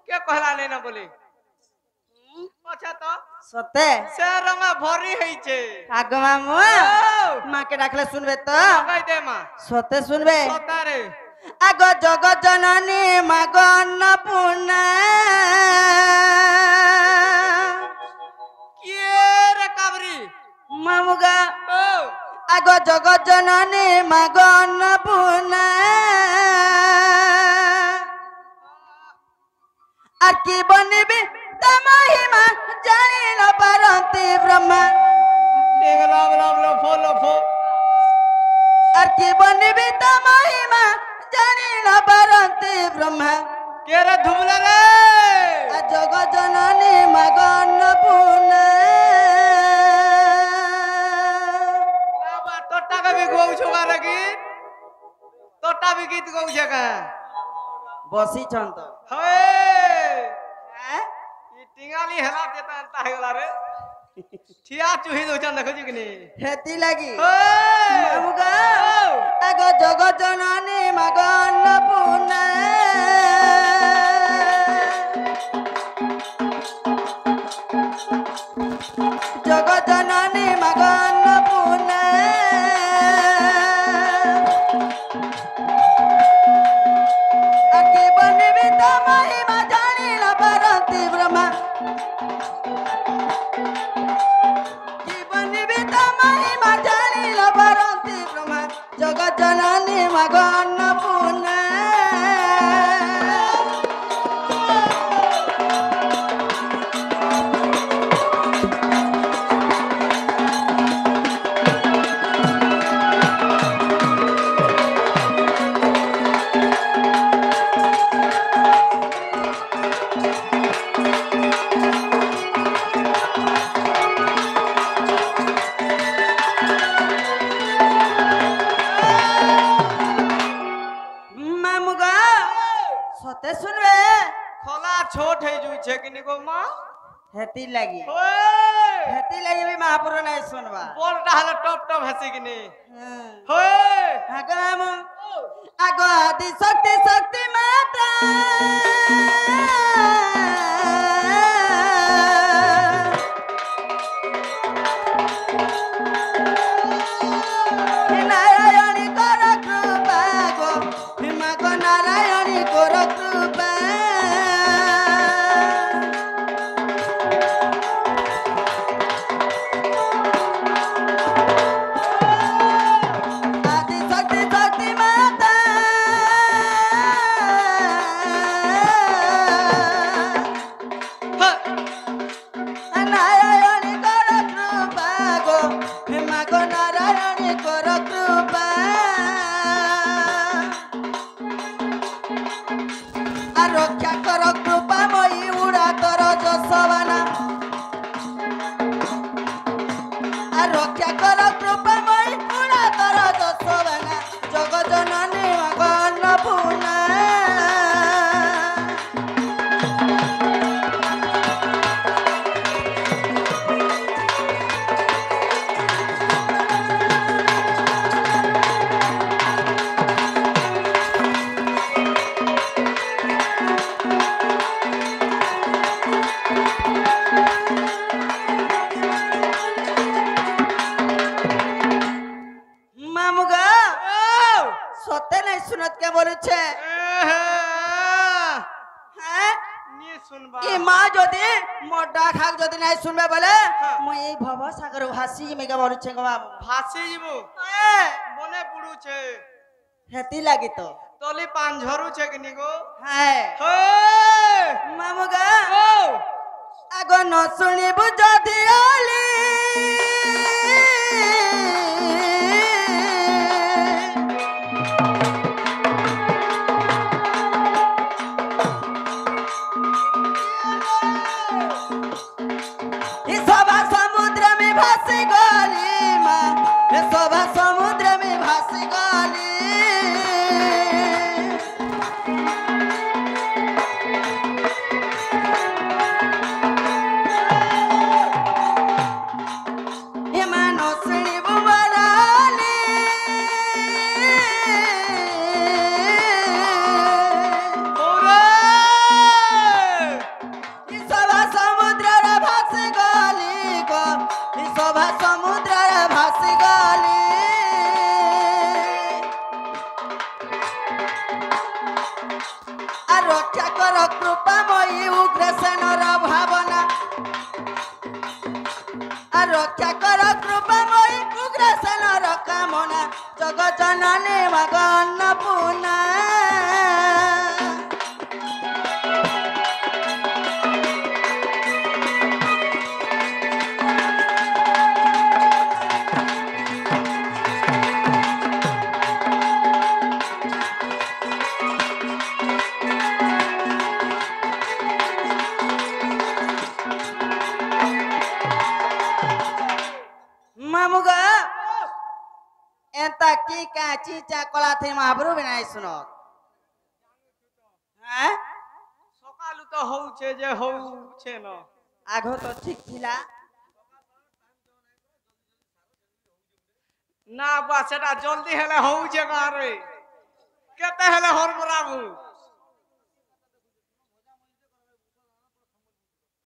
के कहला नहीं ना बोली अच्छा तो सते से रंगा भरी है छे आगो मामू माँ के डाकले सुनबे तो कह दे मां सते सुनबे सोता रे आगो जगत जननी मागो अन्नपूर्णा के रे काबरी मामुगा ओ आगो जगत जननी मागो अन्नपूर्णा আর কি বনিবি তমহিমা জানি না পারন্তি ব্রহ্মা टेगला बला बला फॉलो फो আর কি বনিবি তমহিমা জানি না পারন্তি ব্রহ্মা के रे धुबला रे আর জগৎ জননী মাগ অন্নপূর্ণা बाबा तोटा का भी गौ छोगा लगी तोटा भी गीत गौ जगह বসি ছন্ত हे ये टिंगाली हेला देता अंता है गला रे ठिया चुही दो चंद देखो जी कि नहीं হেতি লাগি हे মামুগা আগ জগৎ জননী মাগ অন্নপূর্ণা জগৎ জননী মাগ অন্নপূর্ণা আর কি বনিবি তমহিমা জানি না পারন্তি ব্রহ্মা কি বনিবি তমহিমা জানি না পারন্তি ব্রহ্মা জগৎ জননী মাগ অন্নপূর্ণা মামুগা সতে শুনবে खोला छोट है जू छे कि नहीं गो मां হেতি লাগি हे হেতি লাগি বি মহাপুর নাই শুনবা बोल रहा टॉप टॉप हंसी कि नहीं हे আগাম আগ আদি শক্তি শক্তি মাতা নারায়ণী কর কৃপা গো ভীমা গো নারায়ণী কর কৃপা আদি শক্তি শক্তি মাতা নারায়ণী কর কৃপা গো ভীমা গো নারায়ণী কর কৃপা আর রক্ষা কর কৃপাময়ী উড়া কর যশবানা আর রক্ষা কর কৃপাময়ী উড়া কর যশবানা জগৎ জননী মাগ অন্নপূর্ণা মামুগা সতে নাই শুনত কে বলছে হ্যাঁ नहीं सुनबा কি মা যদি মোটা খাক যদি নাই শুনবে বলে মই এই ভব সাগর ভাসি মেগা বলছে গো বাবু भासी जीबू হ্যাঁ बने पुडू छे হেতি লাগি তো तोली पांझरू छे कि नहीं गो হ্যাঁ हे মামুগা ओ আগ ন শুনিবু যদি আলি इ शोभा समुद्र में भासी गली माँ इ शोभा समुद्र में भासी गली রক্ষা কর কৃপাময়ী উগ্রসেনর ভাবনা আর রক্ষা কর কৃপাময়ী উগ্রসেনর কামনা জগজননী মগ অন্নপূর্ণা মামুগ এন্তা কি কাচি চা কলা থে মহাপ্রভু বিনাই শুনো হ্যাঁ সকালু তো হউছে যে হউছে ন আগ তো ঠিক থিলা না বা সেটা জলদি হেলে হউছে গারে কেতে হেলে হরমরাবু